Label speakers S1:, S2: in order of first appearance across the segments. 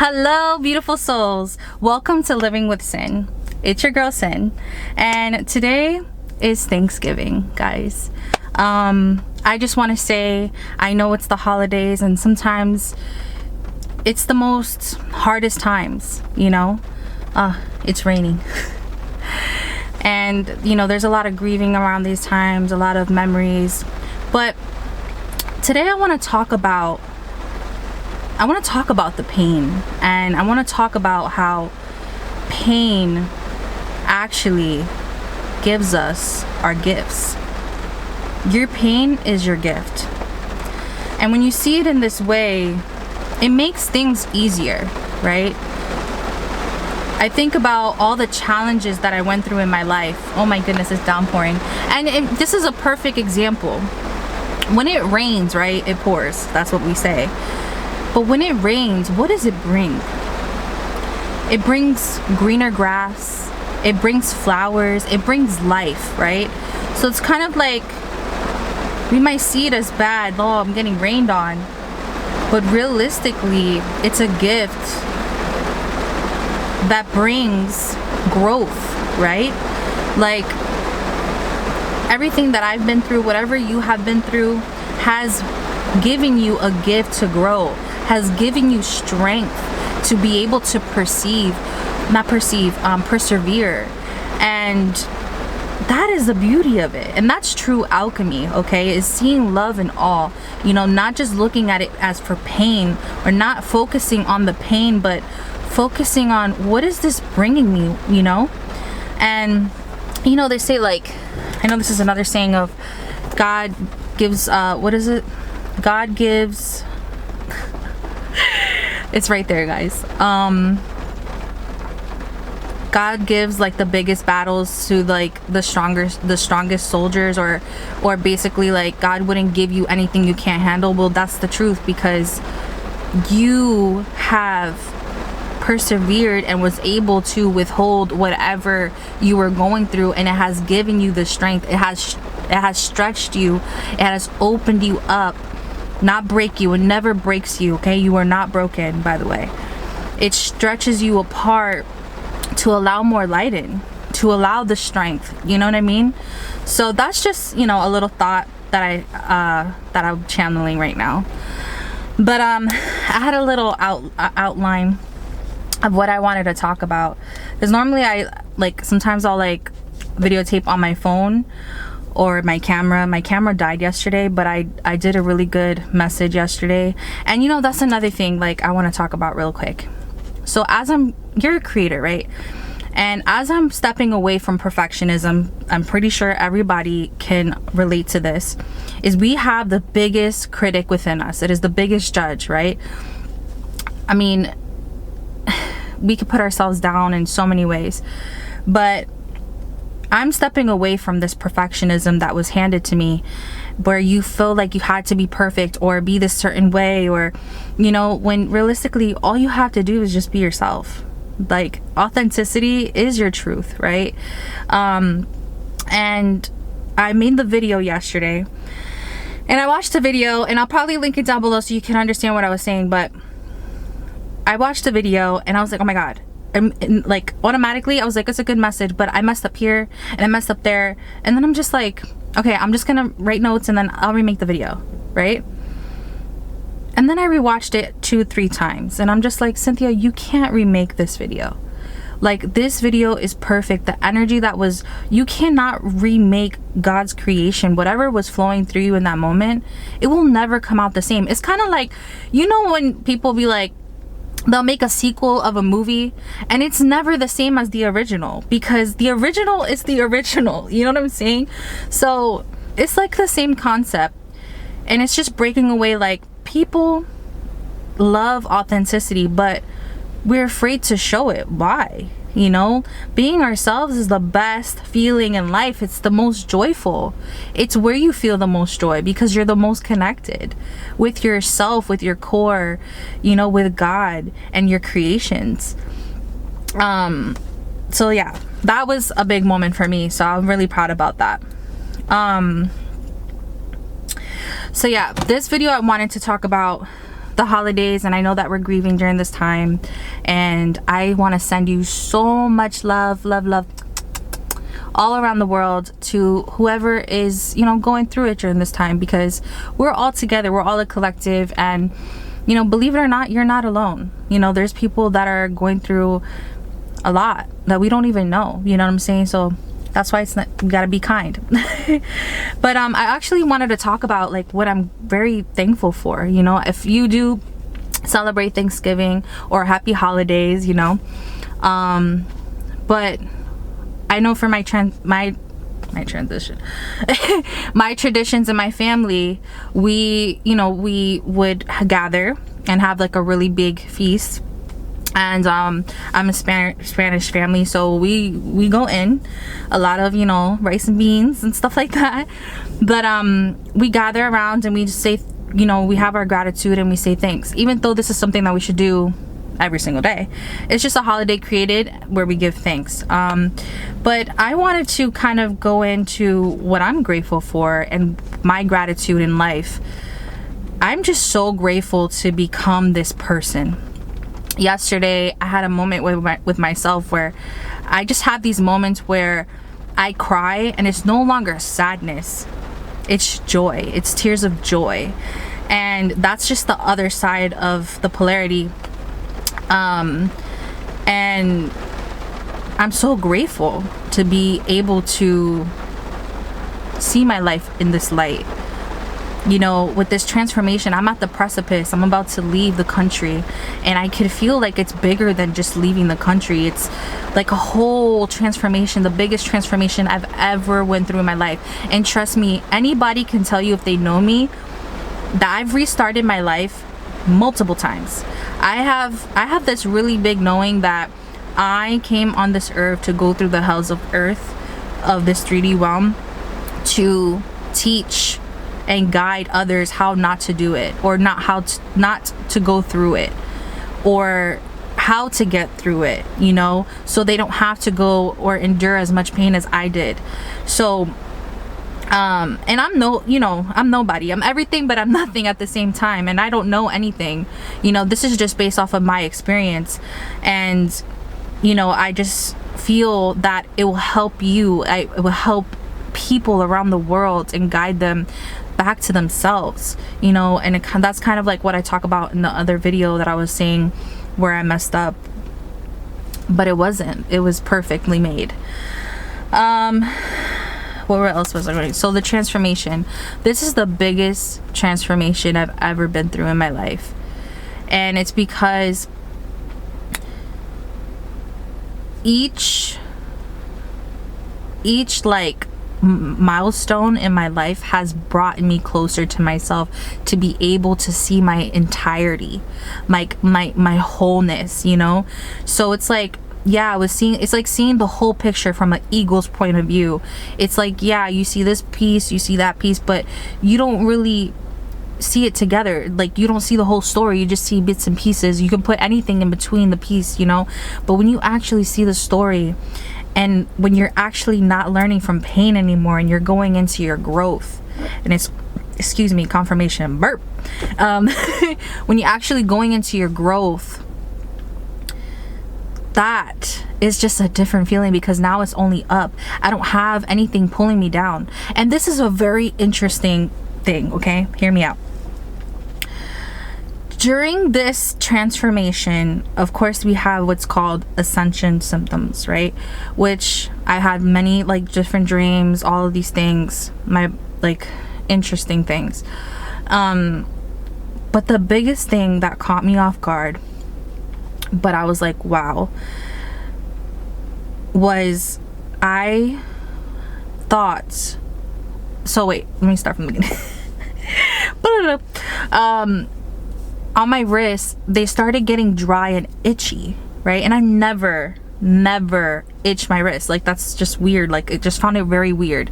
S1: Hello, beautiful souls. Welcome to Living with Sin. It's your girl Sin, and today is Thanksgiving, guys. I just want to say, I know it's the holidays, and sometimes it's the most hardest times, you know. It's raining. And you know, there's a lot of grieving around these times, a lot of memories. But today I want to talk about the pain, and I want to talk about how pain actually gives us our gifts. Your pain is your gift. And when you see it in this way, it makes things easier, right? I think about all the challenges that I went through in my life. Oh my goodness, it's downpouring. And this is a perfect example. When it rains, right, it pours. That's what we say. But when it rains, what does it bring? It brings greener grass. It brings flowers. It brings life, right? So it's kind of like, we might see it as bad. Oh, I'm getting rained on. But realistically, it's a gift that brings growth, right? Like, everything that I've been through, whatever you have been through, has given you a gift to grow, has given you strength to be able to persevere. And that is the beauty of it. And that's true alchemy, okay? Is seeing love in all, you know, not just looking at it as for pain, or not focusing on the pain, but focusing on what is this bringing me, you know? And you know, they say, like, I know this is another saying of God gives, what is it? God gives, it's right there, guys. God gives like the biggest battles to like the strongest soldiers, or basically like God wouldn't give you anything you can't handle. Well, that's the truth, because you have persevered and was able to withhold whatever you were going through, and it has given you the strength. It has stretched you. It has opened you up. Not break you. It never breaks you, okay? You are not broken, by the way. It stretches you apart to allow more light in, to allow the strength, you know what I mean? So that's just, you know, a little thought that I'm channeling right now. But I had a little outline of what I wanted to talk about, because normally sometimes I'll like videotape on my phone or my camera died yesterday, but I did a really good message yesterday. And you know, that's another thing like I want to talk about real quick. So you're a creator, right? And as I'm stepping away from perfectionism, I'm pretty sure everybody can relate to this, is we have the biggest critic within us. It is the biggest judge, right? I mean, we could put ourselves down in so many ways, but I'm stepping away from this perfectionism that was handed to me, where you feel like you had to be perfect or be this certain way, or, you know, when realistically all you have to do is just be yourself. Like, authenticity is your truth, right? And I made the video yesterday, and I watched the video, and I'll probably link it down below so you can understand what I was saying. But I watched the video and I was like, oh my God. And like automatically I was like, it's a good message, but I messed up here and I messed up there. And then I'm just like, okay, I'm just gonna write notes and then I'll remake the video, right? And then I rewatched it 2-3 times, and I'm just like, Cynthia, you can't remake this video. Like, this video is perfect. The energy that was, you cannot remake God's creation. Whatever was flowing through you in that moment, it will never come out the same. It's kind of like, you know, when people be like, they'll make a sequel of a movie and it's never the same as the original, because the original is the original, you know what I'm saying? So it's like the same concept, and it's just breaking away. Like, people love authenticity, but we're afraid to show it. Why? You know, being ourselves is the best feeling in life. It's the most joyful. It's where you feel the most joy, because you're the most connected with yourself, with your core, you know, with God and your creations. So yeah, that was a big moment for me. So I'm really proud about that. So yeah, this video I wanted to talk about the holidays, and I know that we're grieving during this time, and I want to send you so much love, love, love all around the world to whoever is, you know, going through it during this time, because we're all together, we're all a collective. And you know, believe it or not, you're not alone. You know, there's people that are going through a lot that we don't even know, you know what I'm saying? So that's why it's not, you gotta be kind. But I actually wanted to talk about like what I'm very thankful for. You know, if you do celebrate Thanksgiving or happy holidays, you know, but I know for my transition my traditions in my family, we, you know, we would gather and have like a really big feast. And I'm a Spanish family, so we go in a lot of, you know, rice and beans and stuff like that. But we gather around and we just say, you know, we have our gratitude and we say thanks, even though this is something that we should do every single day. It's just a holiday created where we give thanks. But I wanted to kind of go into what I'm grateful for and my gratitude in life. I'm just so grateful to become this person. Yesterday I had a moment with myself where I just have these moments where I cry, and it's no longer sadness, it's joy, it's tears of joy. And that's just the other side of the polarity. And I'm so grateful to be able to see my life in this light. You know, with this transformation, I'm at the precipice. I'm about to leave the country, and I could feel like it's bigger than just leaving the country. It's like a whole transformation, the biggest transformation I've ever went through in my life. And trust me, anybody can tell you if they know me that I've restarted my life multiple times. I have this really big knowing that I came on this earth to go through the hells of earth, of this 3D realm, to teach and guide others how not to do it, or not to go through it, or how to get through it, you know, so they don't have to go or endure as much pain as I did. So and I'm nobody. I'm everything, but I'm nothing at the same time. And I don't know anything. You know, this is just based off of my experience. And, you know, I just feel that it will help you. It will help people around the world and guide them back to themselves, you know. And that's kind of like what I talk about in the other video that I was saying where I messed up. But it wasn't. It was perfectly made. Where else was I going? So the transformation. This is the biggest transformation I've ever been through in my life. And it's because each like milestone in my life has brought me closer to myself, to be able to see my entirety, like my wholeness, you know. So it's like, yeah, it's like seeing the whole picture from an eagle's point of view. It's like, yeah, you see this piece, you see that piece, but you don't really see it together. Like, you don't see the whole story, you just see bits and pieces. You can put anything in between the piece, you know. But when you actually see the story, and when you're actually not learning from pain anymore, and you're going into your growth, and it's, excuse me, confirmation burp, when you're actually going into your growth, that is just a different feeling, because now it's only up. I don't have anything pulling me down. And this is a very interesting thing, okay? Hear me out. During this transformation, of course, we have what's called ascension symptoms, right? Which I had many like different dreams, all of these things, my like interesting things. But the biggest thing that caught me off guard, but I was like, wow, was I thought, so wait, let me start from the beginning. On my wrists, they started getting dry and itchy, right? And I never itched my wrist. Like, that's just weird. Like, it just found it very weird.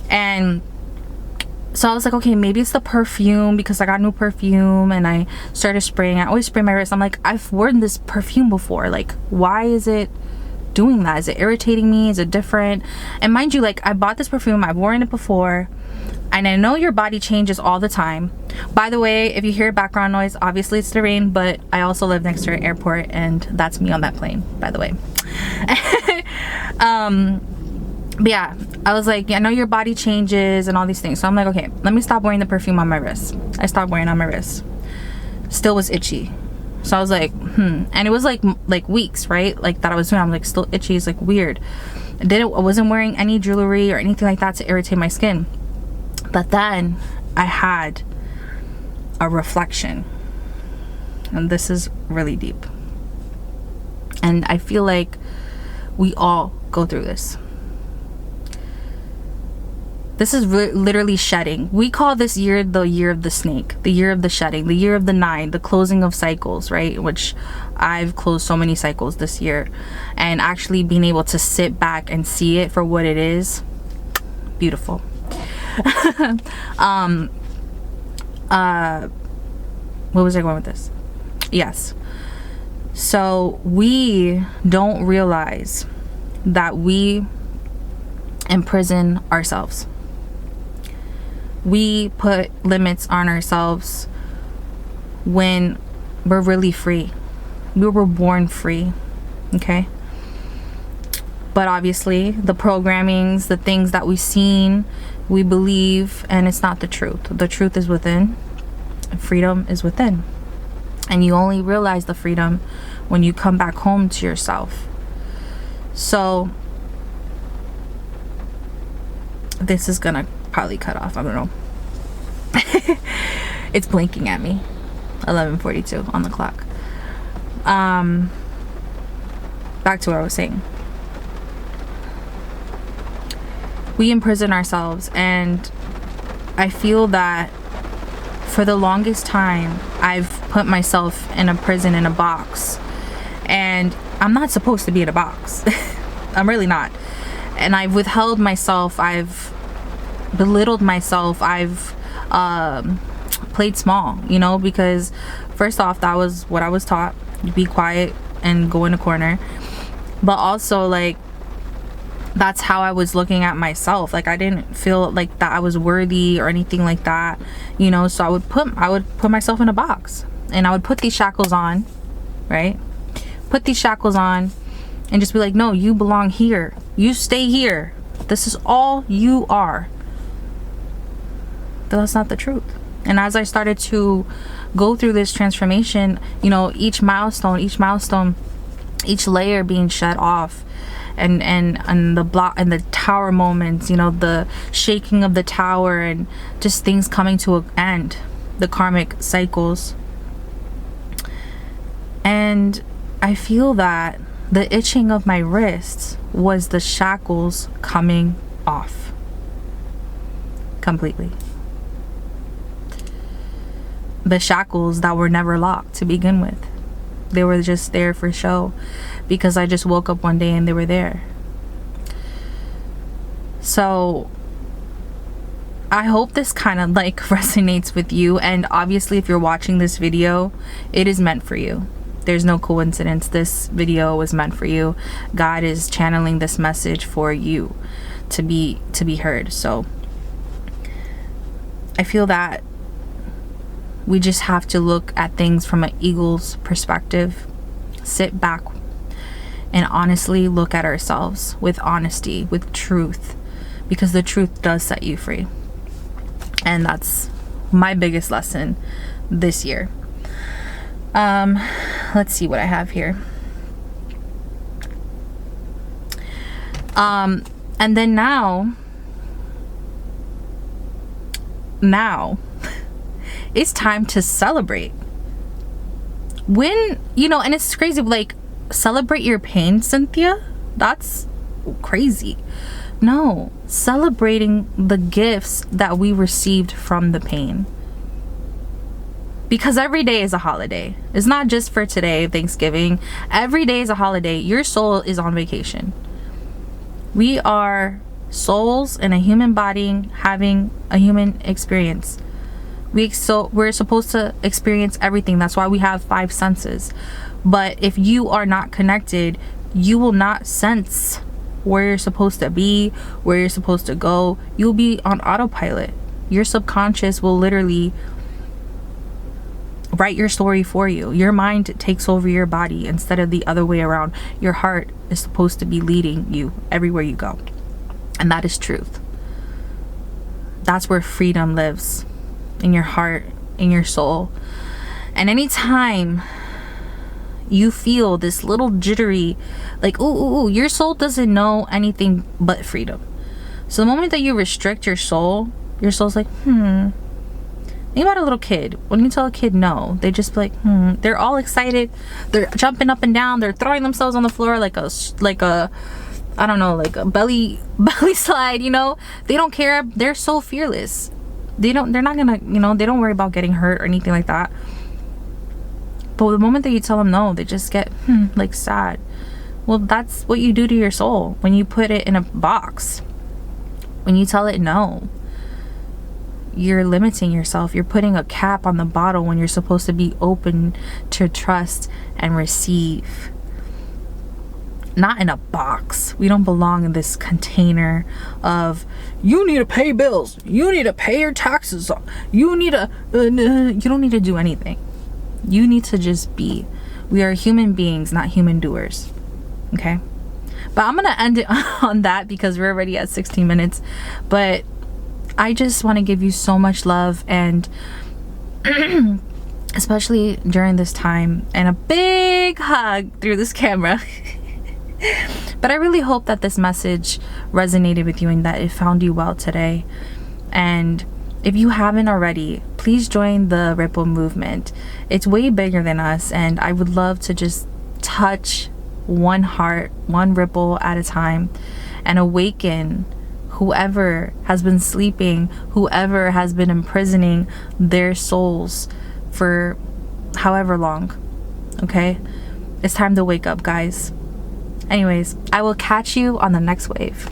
S1: And so I was like, okay, maybe it's the perfume, because I got new perfume and I started spraying. I always spray my wrist. I'm like, I've worn this perfume before. Like, why is it doing that? Is it irritating me? Is it different? And mind you, like, I bought this perfume, I've worn it before, And I know your body changes all the time. By the way, if you hear background noise, obviously it's the rain, but I also live next to an airport, and that's me on that plane, by the way. But yeah, I was like, yeah, I know your body changes and all these things. So I'm like, okay, let me stop wearing the perfume on my wrist. I stopped wearing it on my wrist. Still was itchy. So I was like, and it was like weeks, right? Like that I was doing. I'm like, still itchy. It's like weird. I wasn't wearing any jewelry or anything like that to irritate my skin. But then I had a reflection, and this is really deep. And I feel like we all go through this. This is literally shedding. We call this year the year of the snake, the year of the shedding, the year of the 9, the closing of cycles, right? Which I've closed so many cycles this year, and actually being able to sit back and see it for what it is, beautiful. What was I going with this? Yes. So we don't realize that we imprison ourselves. We put limits on ourselves when we're really free. We were born free, okay? But obviously the programmings, the things that we've seen, we believe, and it's not the truth. The truth is within. Freedom is within. And you only realize the freedom when you come back home to yourself. So this is gonna probably cut off, I don't know. It's blinking at me. 11:42 on the clock. Back to what I was saying. We imprison ourselves, and I feel that for the longest time I've put myself in a prison, in a box, and I'm not supposed to be in a box. I'm really not. And I've withheld myself, I've belittled myself, I've played small, you know, because first off, that was what I was taught. You be quiet and go in a corner. But also, like, that's how I was looking at myself. Like, I didn't feel like that I was worthy or anything like that, you know. So I would put myself in a box, and I would put these shackles on, right? Put these shackles on and just be like, no, you belong here, you stay here, this is all you are. But that's not the truth. And as I started to go through this transformation, you know, each milestone, each layer being shed off, and the block and the tower moments, you know, the shaking of the tower, and just things coming to an end, the karmic cycles. And I feel that the itching of my wrists was the shackles coming off completely. The shackles that were never locked to begin with. They were just there for show because I just woke up one day and they were there. So I hope this kind of like resonates with you, and obviously if you're watching this video, it is meant for you. There's no coincidence. This video was meant for you. God is channeling this message for you to be heard. So I feel that we just have to look at things from an eagle's perspective. Sit back and honestly look at ourselves with honesty, with truth, because the truth does set you free. And that's my biggest lesson this year. Let's see what I have here. And then now it's time to celebrate. When, you know, and it's crazy, like, celebrate your pain, Cynthia? That's crazy. No, celebrating the gifts that we received from the pain. Because every day is a holiday. It's not just for today, Thanksgiving. Every day is a holiday. Your soul is on vacation. We are souls in a human body having a human experience. We're supposed to experience everything. That's why we have 5 senses. But if you are not connected, you will not sense where you're supposed to be, where you're supposed to go. You'll be on autopilot. Your subconscious will literally write your story for you. Your mind takes over your body instead of the other way around. Your heart is supposed to be leading you everywhere you go. And that is truth. That's where freedom lives. In your heart, in your soul. And anytime you feel this little jittery, like, ooh, your soul doesn't know anything but freedom. So the moment that you restrict your soul's like, think about a little kid. When you tell a kid no, they just be like, They're all excited. They're jumping up and down. They're throwing themselves on the floor like a I don't know, like a belly slide, you know? They don't care. They're so fearless. They're not gonna, they don't worry about getting hurt or anything like that. But the moment that you tell them no, they just get like sad. Well, that's what you do to your soul when you put it in a box. When you tell it no, you're limiting yourself. You're putting a cap on the bottle when you're supposed to be open to trust and receive. Not in a box. We don't belong in this container of, you need to pay bills, you need to pay your taxes, you need to you don't need to do anything. You need to just be. We are human beings, not human doers. Okay? But I'm gonna end it on that because we're already at 16 minutes. But I just want to give you so much love, and especially during this time, and a big hug through this camera. But I really hope that this message resonated with you and that it found you well today. And if you haven't already, please join the Ripple movement. It's way bigger than us, and I would love to just touch one heart, one ripple at a time, and awaken whoever has been sleeping, whoever has been imprisoning their souls for however long. Okay? It's time to wake up, guys. Anyways, I will catch you on the next wave.